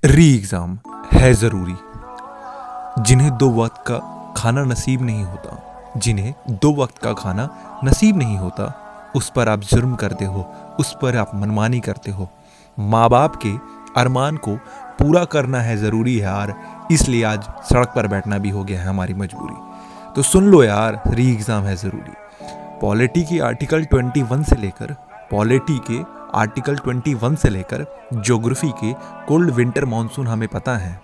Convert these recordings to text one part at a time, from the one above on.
री एग्ज़ाम है ज़रूरी। जिन्हें दो वक्त का खाना नसीब नहीं होता, जिन्हें दो वक्त का खाना नसीब नहीं होता, उस पर आप जुर्म करते हो, उस पर आप मनमानी करते हो। माँ बाप के अरमान को पूरा करना है ज़रूरी है यार, इसलिए आज सड़क पर बैठना भी हो गया है हमारी मजबूरी। तो सुन लो यार, री एग्ज़ाम है ज़रूरी। पॉलिटी के आर्टिकल 21 से लेकर ज्योग्राफी के कोल्ड विंटर मानसून हमें पता है।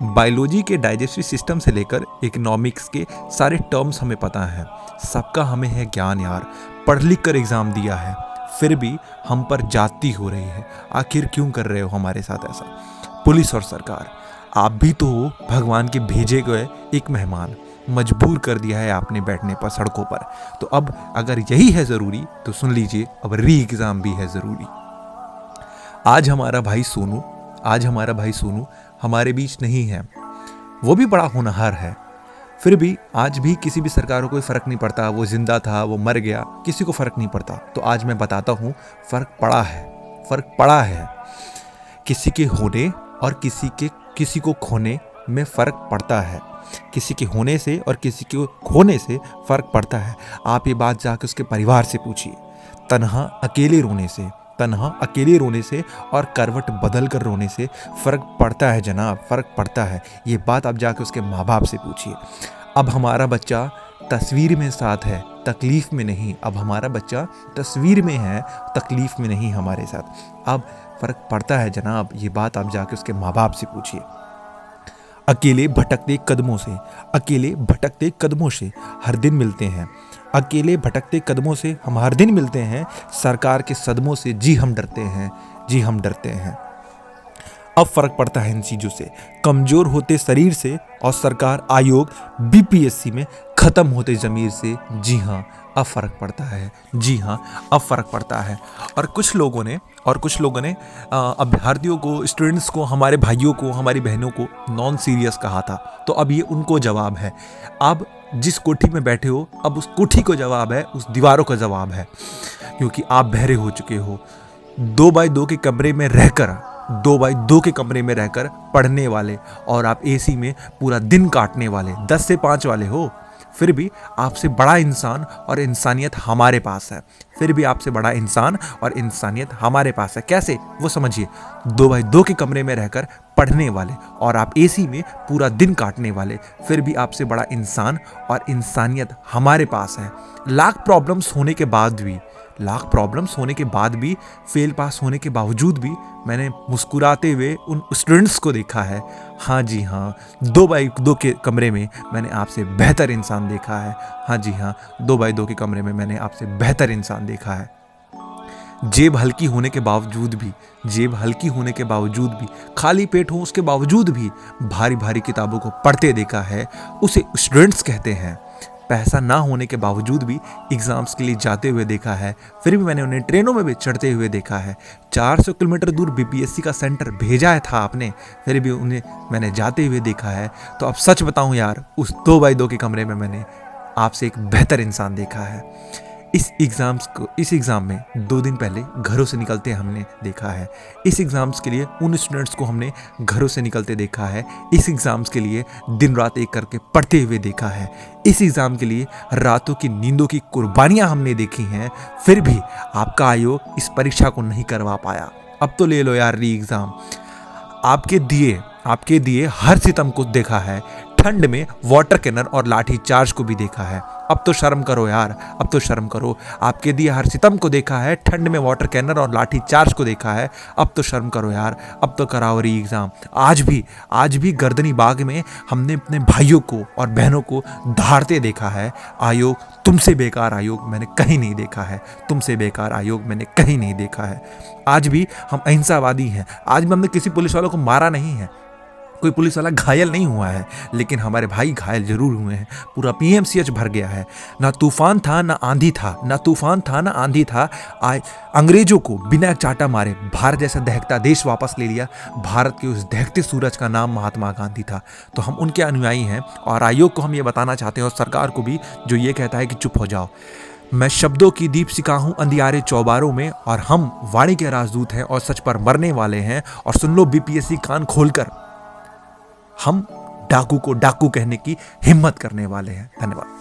बायोलॉजी के डाइजेस्टिव सिस्टम से लेकर इकोनॉमिक्स के सारे टर्म्स हमें पता है। सबका हमें है ज्ञान यार, पढ़ लिख कर एग्ज़ाम दिया है, फिर भी हम पर जाती हो रही है। आखिर क्यों कर रहे हो हमारे साथ ऐसा? पुलिस और सरकार, आप भी तो हो भगवान के भेजे गए एक मेहमान। मजबूर कर दिया है आपने बैठने पर सड़कों पर। तो अब अगर यही है ज़रूरी तो सुन लीजिए, अब री एग्ज़ाम भी है ज़रूरी। आज हमारा भाई सोनू हमारे बीच नहीं है। वो भी बड़ा होनहार है, फिर भी आज भी किसी भी सरकार को कोई फ़र्क नहीं पड़ता। वो जिंदा था, वो मर गया, किसी को फ़र्क नहीं पड़ता। तो आज मैं बताता हूँ, फ़र्क पड़ा है। किसी के होने और किसी को खोने में फ़र्क पड़ता है। किसी के होने से और किसी के खोने से फ़र्क पड़ता है। आप ये बात जाकर उसके परिवार से पूछिए। तन्हा अकेले रोने से और करवट बदल कर रोने से फ़र्क पड़ता है जनाब, फ़र्क पड़ता है। ये बात आप जाकर उसके माँ बाप से पूछिए। अब हमारा बच्चा तस्वीर में साथ है, तकलीफ़ में नहीं। अब हमारा बच्चा तस्वीर में है, तकलीफ़ में नहीं हमारे साथ। अब फ़र्क पड़ता है जनाब, ये बात आप जाकर उसके माँ बाप से पूछिए। अकेले भटकते कदमों से हर दिन मिलते हैं। अकेले भटकते कदमों से हम हर दिन मिलते हैं। सरकार के सदमों से जी हम डरते हैं। अब फर्क पड़ता है इन चीज़ों से। कमज़ोर होते शरीर से और सरकार आयोग बीपीएससी में ख़त्म होते ज़मीर से। जी हाँ, अब फ़र्क पड़ता है। और कुछ लोगों ने अभ्यर्थियों को, स्टूडेंट्स को, हमारे भाइयों को, हमारी बहनों को नॉन सीरियस कहा था। तो अब ये उनको जवाब है। अब जिस कोठी में बैठे हो, अब उस कोठी को जवाब है, उस दीवारों का जवाब है, क्योंकि आप बहरे हो चुके हो। 2x2 के कमरे में रहकर पढ़ने वाले, और आप एसी में पूरा दिन काटने वाले 10 से 5 वाले हो। फिर भी आपसे बड़ा इंसान और इंसानियत हमारे पास है। कैसे? वो समझिए। 2x2 के कमरे में रहकर पढ़ने वाले और आप एसी में पूरा दिन काटने वाले, फिर भी आपसे बड़ा इंसान और इंसानियत हमारे पास है। लाख प्रॉब्लम्स होने के बाद भी, फेल पास होने के बावजूद भी मैंने मुस्कुराते हुए उन स्टूडेंट्स को देखा है। हाँ जी हाँ, 2x2 के कमरे में मैंने आपसे बेहतर इंसान देखा है। हाँ जी हाँ, 2x2 के कमरे में मैंने आपसे बेहतर इंसान देखा है। जेब हल्की होने के बावजूद भी, खाली पेट हो उसके बावजूद भी भारी भारी किताबों को पढ़ते देखा है। उसे स्टूडेंट्स कहते हैं। पैसा ना होने के बावजूद भी एग्ज़ाम्स के लिए जाते हुए देखा है। फिर भी मैंने उन्हें ट्रेनों में भी चढ़ते हुए देखा है। 400 किलोमीटर दूर बीपीएससी का सेंटर भेजा था आपने, फिर भी उन्हें मैंने जाते हुए देखा है। तो अब सच बताऊं यार, उस 2x2 के कमरे में मैंने आपसे एक बेहतर इंसान देखा है। इस एग्ज़ाम में 2 दिन पहले घरों से निकलते हमने देखा है। इस एग्ज़ाम्स के लिए उन स्टूडेंट्स को हमने घरों से निकलते देखा है। इस एग्ज़ाम्स के लिए दिन रात एक करके पढ़ते हुए देखा है। इस एग्ज़ाम के लिए रातों की नींदों की कुर्बानियां हमने देखी हैं। फिर भी आपका आयोग इस परीक्षा को नहीं करवा पाया। अब तो ले लो यार री एग्ज़ाम। आपके दिए हर सितम को देखा है। ठंड में वाटर कैनन और लाठी चार्ज को भी देखा है। अब तो शर्म करो यार, अब तो शर्म करो। आपके दिए हर सितम को देखा है, ठंड में वाटर कैनन और लाठी चार्ज को देखा है। अब तो शर्म करो यार, अब तो कराओ री एग्ज़ाम। आज भी गर्दनी बाग में हमने अपने भाइयों को और बहनों को धारते देखा है। आयोग, तुमसे बेकार आयोग मैंने कहीं नहीं देखा है। आज भी हम अहिंसावादी हैं। आज भी हमने किसी पुलिस वालों को मारा नहीं है। कोई पुलिस वाला घायल नहीं हुआ है, लेकिन हमारे भाई घायल जरूर हुए हैं। पूरा पीएमसीएच भर गया है। ना तूफान था ना आंधी था। अंग्रेजों को बिना चाटा मारे भारत जैसा दहकता देश वापस ले लिया। भारत के उस दहकते सूरज का नाम महात्मा गांधी था। तो हम उनके अनुयायी हैं, और आयोग को हम ये बताना चाहते हैं, और सरकार को भी, जो ये कहता है कि चुप हो जाओ। मैं शब्दों की दीपशिखा हूं अंधियारे चौबारों में, और हम वाणी के राजदूत हैं और सच पर मरने वाले हैं। और सुन लो बीपीएससी कान खोलकर, हम डाकू को डाकू कहने की हिम्मत करने वाले हैं। धन्यवाद।